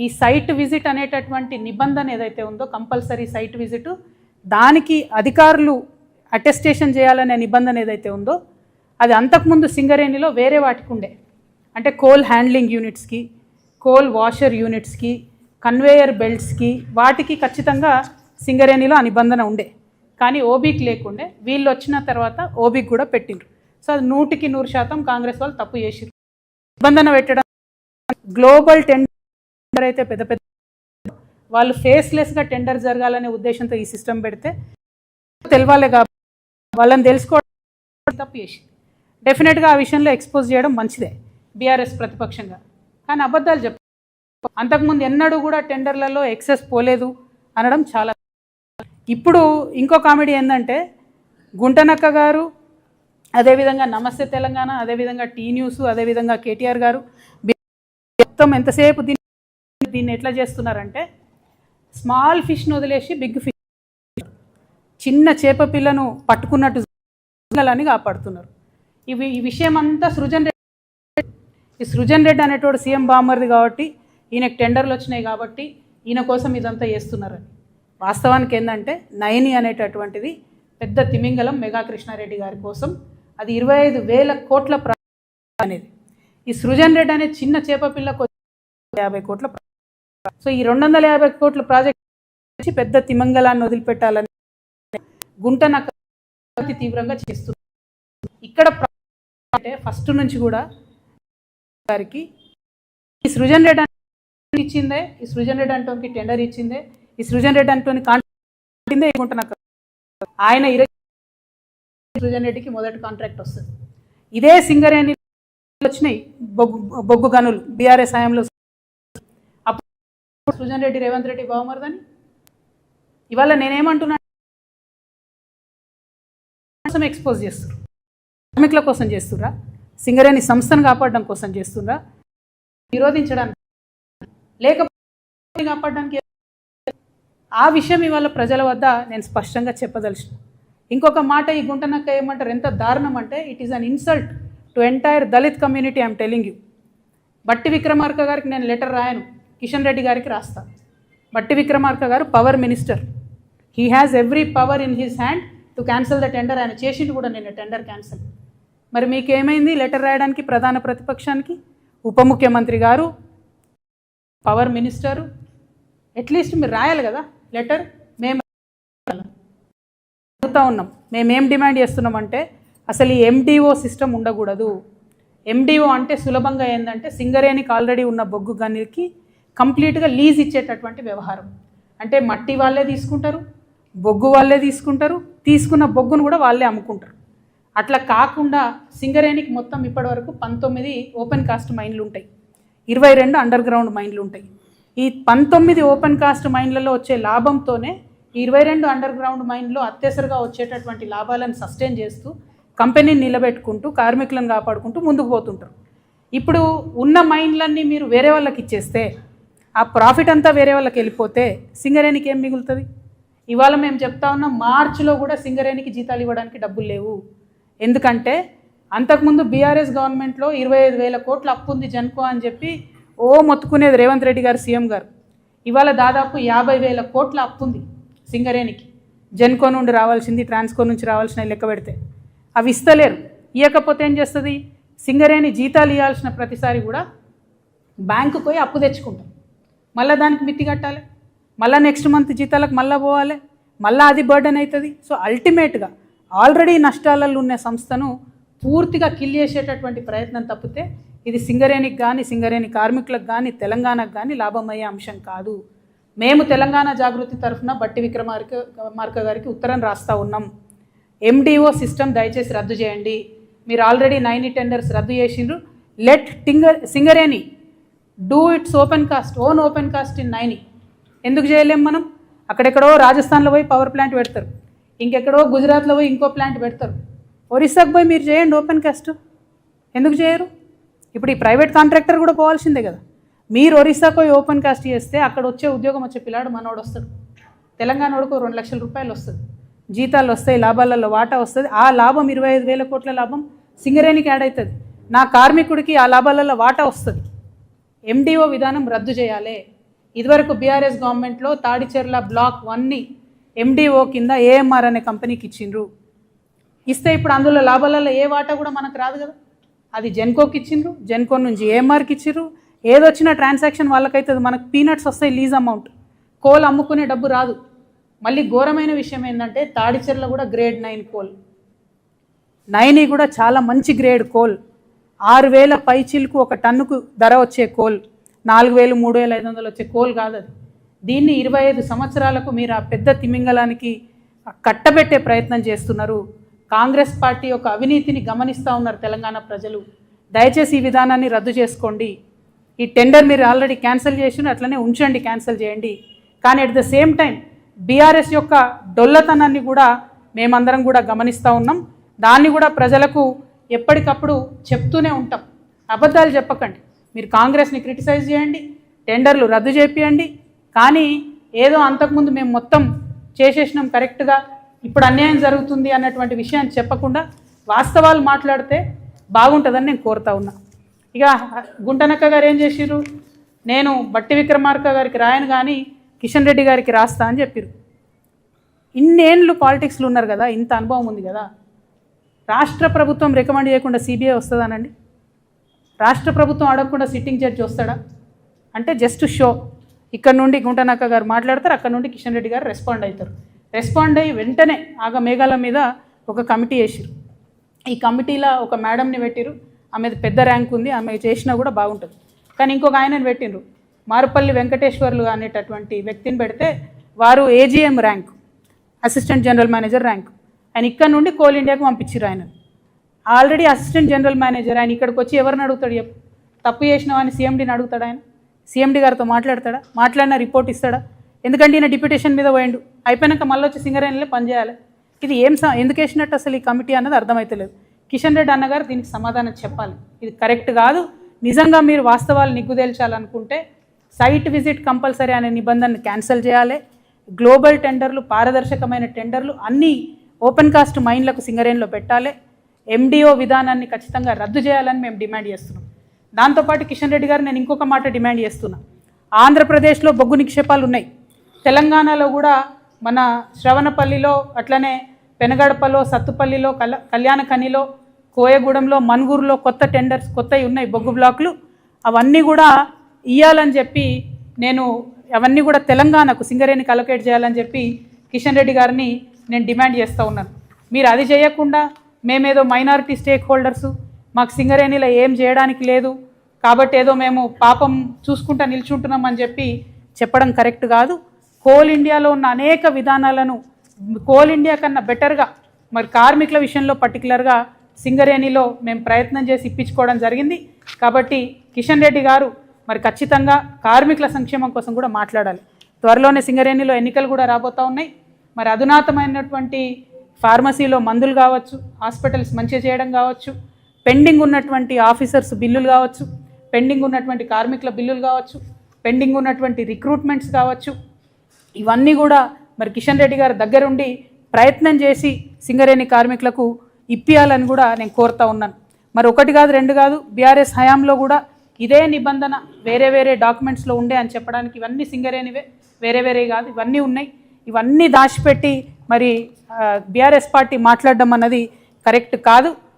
ఈ site visit అనేటటువంటి నిబంధన ఏదైతే ఉందో కంపల్సరీ సైట్ విజిట్, దానికి అధికారులు అటెస్టేషన్ చేయాలనే నిబంధన ఏదైతే ఉందో అది అంతకుముందు సింగరేణిలో వేరే వాటికి ఉండే. అంటే కోల్ హ్యాండ్లింగ్ యూనిట్స్కి, కోల్ వాషర్ యూనిట్స్కి, కన్వేయర్ బెల్ట్స్కి, వాటికి ఖచ్చితంగా సింగరేణిలో ఆ నిబంధన ఉండే. కానీ ఓబీకి లేకుండే. వీళ్ళు వచ్చిన తర్వాత ఓబీకి కూడా పెట్టిండ్రు. సో అది 100% కాంగ్రెస్ వాళ్ళు తప్పు చేసిరు. నిబంధన పెట్టడం, గ్లోబల్ టెండర్ అయితే పెద్ద పెద్ద వాళ్ళు ఫేస్లెస్గా టెండర్ జరగాలనే ఉద్దేశంతో ఈ సిస్టమ్ పెడితే తెలవాలి కాబట్టి వాళ్ళని తెలుసుకోవడం తప్పు చేసి డెఫినెట్గా ఆ విషయంలో ఎక్స్పోజ్ చేయడం మంచిదే బీఆర్ఎస్ ప్రతిపక్షంగా. కానీ అబద్ధాలు చెప్ప అంతకుముందు ఎన్నడూ కూడా టెండర్లలో ఎక్సెస్ పోలేదు అనడం చాలా. ఇప్పుడు ఇంకో కామెడీ ఏంటంటే గుంటనక్క గారు, అదేవిధంగా నమస్తే తెలంగాణ, అదేవిధంగా టీ న్యూస్, అదేవిధంగా కేటీఆర్ గారు మొత్తం ఎంతసేపు దీన్ని ఎట్లా చేస్తున్నారంటే స్మాల్ ఫిష్ను వదిలేసి బిగ్ ఫిష్, చిన్న చేప పిల్లను పట్టుకున్నట్టు అని కాపాడుతున్నారు. ఈ విషయం అంతా సృజన్ రెడ్డి అనేటోడు సీఎం బామ్మర్ది కాబట్టి ఈయనకు టెండర్లు వచ్చినాయి కాబట్టి ఈయన కోసం ఇదంతా చేస్తున్నారని. వాస్తవానికి ఏంటంటే నయని అనేటటువంటిది పెద్ద తిమింగలం మెగా కృష్ణారెడ్డి గారి కోసం, అది 25,000 కోట్ల అనేది. ఈ సృజన్ రెడ్డి అనే చిన్న చేప పిల్లకు 50 కోట్ల. సో ఈ 250 కోట్ల ప్రాజెక్ట్ పెద్ద తిమింగలాన్ని వదిలిపెట్టాలని గుంటనక్క తీవ్రంగా చేస్తున్నారు. ఇక్కడ అంటే ఫస్ట్ నుంచి కూడా గారికి ఈ సృజన్ రెడ్డి ఇచ్చిందే, ఈ సృజన్ రెడ్డి అంటోనికి టెండర్ ఇచ్చిందే, ఈ సృజన్ రెడ్డి అంటోని కాంట్రాక్ట్ గుంటనక్క. ఆయన సృజన్ రెడ్డికి మొదటి కాంట్రాక్ట్ వస్తుంది. ఇదే సింగరేణి వచ్చినాయి బొగ్గు గనులు బీఆర్ఎస్ హయాంలో. అప్పుడు సృజన్ రెడ్డి రేవంత్ రెడ్డి బావమరదని. ఇవాళ నేనేమంటున్నా, ఎక్స్పోజ్ చేస్తున్నారు. కార్మికుల కోసం చేస్తురా, సింగరేణి సంస్థను కాపాడడం కోసం చేస్తురా, నిరోధించడానికి లేకపోతే కాపాడడానికి. ఆ విషయం ఇవాళ ప్రజల వద్ద నేను స్పష్టంగా చెప్పదలుచున్నా. ఇంకొక మాట ఈ గుంటనక్క ఏమంటారు, ఎంత దారుణం అంటే it is an insult to entire Dalit community. I'm telling you. బట్టి విక్రమార్క గారికి నేను లెటర్ రాయను, కిషన్ రెడ్డి గారికి రాస్తాను. బట్టి విక్రమార్క గారు power minister, he has every power in his hand to cancel the tender. ఆయన చేసిండు కూడా నేను టెండర్ క్యాన్సిల్. మరి మీకేమైంది లెటర్ రాయడానికి? ప్రధాన ప్రతిపక్షానికి ఉప ముఖ్యమంత్రి గారు, పవర్ మినిస్టరు, అట్లీస్ట్ మీరు రాయాలి కదా లెటర్. మేము అడుగుతూ ఉన్నాం, మేమేం డిమాండ్ చేస్తున్నామంటే అసలు ఈ ఎండిఓ సిస్టమ్ ఉండకూడదు. ఎండిఓ అంటే సులభంగా ఏంటంటే సింగరేణికి ఆల్రెడీ ఉన్న బొగ్గు గనికి కంప్లీట్గా లీజ్ ఇచ్చేటటువంటి వ్యవహారం. అంటే మట్టి వాళ్ళే తీసుకుంటారు, బొగ్గు వాళ్ళే తీసుకుంటారు, తీసుకున్న బొగ్గును కూడా వాళ్ళే అమ్ముకుంటారు. అట్లా కాకుండా సింగరేణికి మొత్తం ఇప్పటివరకు 19 ఓపెన్ కాస్ట్ మైన్లు ఉంటాయి, 22 అండర్ గ్రౌండ్ మైన్లు ఉంటాయి. ఈ 19 ఓపెన్ కాస్ట్ మైన్లలో వచ్చే లాభంతోనే 22 అండర్ గ్రౌండ్ మైన్లో అత్యవసరంగా వచ్చేటటువంటి లాభాలను సస్టైన్ చేస్తూ కంపెనీని నిలబెట్టుకుంటూ కార్మికులను కాపాడుకుంటూ ముందుకు పోతుంటారు. ఇప్పుడు ఉన్న మైన్లన్నీ మీరు వేరే వాళ్ళకి ఇచ్చేస్తే, ఆ ప్రాఫిట్ అంతా వేరే వాళ్ళకి వెళ్ళిపోతే సింగరేణికి ఏం మిగులుతుంది? ఇవాళ మేము చెప్తా ఉన్నాం, మార్చిలో కూడా సింగరేణికి జీతాలు ఇవ్వడానికి డబ్బులు లేవు. ఎందుకంటే అంతకుముందు బీఆర్ఎస్ గవర్నమెంట్లో 25,000 కోట్ల అప్పు ఉంది జన్కో అని చెప్పి మొత్తుకునేది రేవంత్ రెడ్డి గారు సీఎం గారు. ఇవాళ దాదాపు 50,000 కోట్ల అప్పు ఉంది సింగరేణికి. జెన్కో నుండి రావాల్సింది, ట్రాన్స్కో నుంచి రావాల్సిన లెక్క పెడితే అవి ఇస్తలేరు. ఇవ్వకపోతే ఏం చేస్తుంది? సింగరేణి జీతాలు ఇవ్వాల్సిన ప్రతిసారి కూడా బ్యాంకుకు పోయి అప్పు తెచ్చుకుంటాం, మళ్ళీ దానికి మిత్తి కట్టాలి, మళ్ళీ నెక్స్ట్ మంత్ జీతాలకు మళ్ళీ పోవాలి, మళ్ళీ అది బర్డెన్ అవుతుంది. సో అల్టిమేట్గా ఆల్రెడీ నష్టాలలో ఉన్న సంస్థను పూర్తిగా కిల్ చేసేటటువంటి ప్రయత్నం తప్పితే ఇది సింగరేణికి కానీ, సింగరేణి కార్మికులకు కానీ, తెలంగాణకు కానీ లాభమయ్యే అంశం కాదు. మేము తెలంగాణ జాగృతి తరఫున బట్టి విక్రమార్క గారికి ఉత్తరం రాస్తూ ఉన్నాం. ఎండిఓ సిస్టమ్ దయచేసి రద్దు చేయండి. మీరు ఆల్రెడీ 9 టెండర్స్ రద్దు చేసిండ్రు. Let Singareni do it's open cast in 9. ఎందుకు చేయలేం మనం? అక్కడెక్కడో రాజస్థాన్లో పోయి పవర్ ప్లాంట్ పెడతారు, ఇంకెక్కడో గుజరాత్లో పోయి ఇంకో ప్లాంట్ పెడతారు. ఒరిస్సాకు పోయి మీరు చేయండి ఓపెన్ కాస్ట్, ఎందుకు చేయరు? ఇప్పుడు ఈ ప్రైవేట్ కాంట్రాక్టర్ కూడా పోవాల్సిందే కదా. మీరు ఒరిస్సాకు పోయి ఓపెన్ కాస్ట్ చేస్తే అక్కడ వచ్చే ఉద్యోగం వచ్చే పిల్లాడు మనోడు వస్తాడు, తెలంగాణ వాడుకు 2 లక్షల రూపాయలు వస్తుంది, జీతాలు వస్తాయి, లాభాలలో వాటా వస్తుంది. ఆ లాభం 25,000 కోట్ల లాభం సింగరేణికి యాడ్ అవుతుంది. నా కార్మికుడికి ఆ లాభాలలో వాటా వస్తుంది. ఎండిఓ విధానం రద్దు చేయాలి. ఇదివరకు బీఆర్ఎస్ గవర్నమెంట్లో తాడిచెర్ల బ్లాక్ 1ని ఎండిఓ కింద ఏఎంఆర్ అనే కంపెనీకి ఇచ్చిండ్రు. ఇస్తే ఇప్పుడు అందులో లాభాలలో ఏ వాటా కూడా మనకు రాదు కదా. అది జెన్కోకి ఇచ్చిండ్రు, జెన్కో నుంచి ఏఎంఆర్కి ఇచ్చిండ్రు. ఏదొచ్చినా ట్రాన్సాక్షన్ వాళ్ళకైతే మనకు పీనట్స్ వస్తాయి లీజ్ అమౌంట్. కోల్ అమ్ముకునే డబ్బు రాదు. మళ్ళీ ఘోరమైన విషయం ఏంటంటే తాడిచెర్ల కూడా గ్రేడ్ 9 కోల్. 9 కూడా చాలా మంచి గ్రేడ్ కోల్. 6,000 పైచీలకు ఒక టన్నుకు ధర వచ్చే కోల్, 4,000 3,500 వచ్చే కోల్ కాదు అది. దీన్ని 25 సంవత్సరాలకు మీరు ఆ పెద్ద తిమింగలానికి కట్టబెట్టే ప్రయత్నం చేస్తున్నారు. కాంగ్రెస్ పార్టీ యొక్క అవినీతిని గమనిస్తూ ఉన్నారు తెలంగాణ ప్రజలు. దయచేసి ఈ విధానాన్ని రద్దు చేసుకోండి. ఈ టెండర్ మీరు ఆల్రెడీ క్యాన్సిల్ చేసి అట్లనే ఉంచండి, క్యాన్సిల్ చేయండి. కానీ at the same time BRS యొక్క డొల్లతనాన్ని కూడా మేమందరం కూడా గమనిస్తూ ఉన్నాం. దాన్ని కూడా ప్రజలకు ఎప్పటికప్పుడు చెప్తూనే ఉంటాం. అబద్ధాలు చెప్పకండి. మీరు కాంగ్రెస్ని క్రిటిసైజ్ చేయండి, టెండర్లు రద్దు చేపియండి. కానీ ఏదో అంతకుముందు మేము మొత్తం చేసేసినాం కరెక్ట్గా, ఇప్పుడు అన్యాయం జరుగుతుంది అన్నటువంటి విషయాన్ని చెప్పకుండా వాస్తవాలు మాట్లాడితే బాగుంటుందని నేను కోరుతా ఉన్నా. ఇక గుంటనక్క గారు ఏం చేసిర్రు, నేను బట్టి విక్రమార్క గారికి రాయను కానీ కిషన్ రెడ్డి గారికి రాస్తా అని చెప్పారు. ఇన్నేళ్ళు పాలిటిక్స్లో ఉన్నారు కదా, ఇంత అనుభవం ఉంది కదా. రాష్ట్ర ప్రభుత్వం రికమెండ్ చేయకుండా సిబిఐ వస్తుందానండి? రాష్ట్ర ప్రభుత్వం అడగకుండా సిట్టింగ్ జడ్జి వస్తాడా? అంటే జస్ట్ షో. ఇక్కడ నుండి గుంటనక్క గారు మాట్లాడతారు, అక్కడ నుండి కిషన్ రెడ్డి గారు రెస్పాండ్ అవుతారు. రెస్పాండ్ అయ్యి వెంటనే మేఘాల మీద ఒక కమిటీ వేసిరు. ఈ కమిటీలో ఒక మేడంని పెట్టిరు. ఆమె పెద్ద ర్యాంక్ ఉంది, ఆమె చేసినా కూడా బాగుంటుంది. కానీ ఇంకొక ఆయనని పెట్టినరు, మారుపల్లి వెంకటేశ్వర్లు అనేటటువంటి వ్యక్తిని పెడితే వారు AGM rank, assistant general manager rank. ఆయన ఇక్కడ నుండి కోల్ ఇండియాకు పంపించారు. ఆయన ఆల్రెడీ అసిస్టెంట్ జనరల్ మేనేజర్. ఆయన ఇక్కడికి వచ్చి ఎవరిని అడుగుతాడు చెప్పు? తప్పు చేసినావు అని సీఎండీని అడుగుతాడు. ఆయన సీఎండీ గారితో మాట్లాడతాడా? మాట్లాడిన రిపోర్ట్ ఇస్తాడా? ఎందుకంటే ఈయన డిప్యూటేషన్ మీద పోయిండు, అయిపోయినాక మళ్ళీ వచ్చి సింగరేణిలో పనిచేయాలి. ఇది ఎందుకు వేసినట్టు అసలు ఈ కమిటీ అన్నది అర్థమవుతలేదు. కిషన్ రెడ్డి అన్నగారు దీనికి సమాధానం చెప్పాలి. ఇది కరెక్ట్ కాదు. నిజంగా మీరు వాస్తవాలు నిగ్గుదేల్చాలనుకుంటే సైట్ విజిట్ కంపల్సరీ అనే నిబంధనను క్యాన్సిల్ చేయాలి. గ్లోబల్ టెండర్లు, పారదర్శకమైన టెండర్లు అన్నీ ఓపెన్ కాస్ట్ మైన్లకు సింగరేణిలో పెట్టాలి. ఎండిఓ విధానాన్ని ఖచ్చితంగా రద్దు చేయాలని మేము డిమాండ్ చేస్తున్నాం. దాంతోపాటు కిషన్ రెడ్డి గారు నేను ఇంకొక మాట డిమాండ్ చేస్తున్నా. ఆంధ్రప్రదేశ్లో బొగ్గు నిక్షేపాలు ఉన్నాయి, తెలంగాణలో కూడా మన శ్రవణపల్లిలో, అట్లనే పెనగడపలో, సత్తుపల్లిలో, కళ్యాణకనిలో, కోయగూడెంలో, మన్గూరులో కొత్త టెండర్స్ కొత్తవి ఉన్నాయి బొగ్గు బ్లాకులు. అవన్నీ కూడా ఇవ్వాలని చెప్పి నేను అవన్నీ కూడా తెలంగాణకు సింగరేణికి అలొకేట్ చేయాలని చెప్పి కిషన్ రెడ్డి గారిని నేను డిమాండ్ చేస్తూ ఉన్నాను. మీరు అది చేయకుండా మేమేదో మైనారిటీ స్టేక్ హోల్డర్సు, మాకు సింగరేణిలో ఏం చేయడానికి లేదు కాబట్టి ఏదో మేము పాపం చూసుకుంటా నిల్చుంటున్నామని చెప్పి చెప్పడం కరెక్ట్ కాదు. కోల్ ఇండియాలో ఉన్న అనేక విధానాలను కోల్ ఇండియా కన్నా బెటర్గా మరి కార్మికుల విషయంలో పర్టికులర్గా సింగరేణిలో మేము ప్రయత్నం చేసి ఇప్పించుకోవడం జరిగింది. కాబట్టి కిషన్ రెడ్డి గారు మరి ఖచ్చితంగా కార్మికుల సంక్షేమం కోసం కూడా మాట్లాడాలి. త్వరలోనే సింగరేణిలో ఎన్నికలు కూడా రాబోతూ ఉన్నాయి. మరి అధునాతమైనటువంటి ఫార్మసీలో మందులు కావచ్చు, హాస్పిటల్స్ మంచిగా చేయడం కావచ్చు, పెండింగ్ ఉన్నటువంటి ఆఫీసర్స్ బిల్లులు కావచ్చు, పెండింగ్ ఉన్నటువంటి కార్మికుల బిల్లులు కావచ్చు, పెండింగ్ ఉన్నటువంటి రిక్రూట్మెంట్స్ కావచ్చు, ఇవన్నీ కూడా మరి కిషన్ రెడ్డి గారి దగ్గరుండి ప్రయత్నం చేసి సింగరేణి కార్మికులకు ఇప్పియాలని కూడా నేను కోరుతా ఉన్నాను. మరి ఒకటి కాదు, రెండు కాదు, బీఆర్ఎస్ హయాంలో కూడా ఇదే నిబంధన వేరే వేరే డాక్యుమెంట్స్లో ఉండే అని చెప్పడానికి ఇవన్నీ సింగరేణివే, వేరే వేరే కాదు, ఇవన్నీ ఉన్నాయి. ఇవన్నీ దాచిపెట్టి మరి బీఆర్ఎస్ పార్టీ మాట్లాడడం అన్నది కరెక్ట్ కాదు.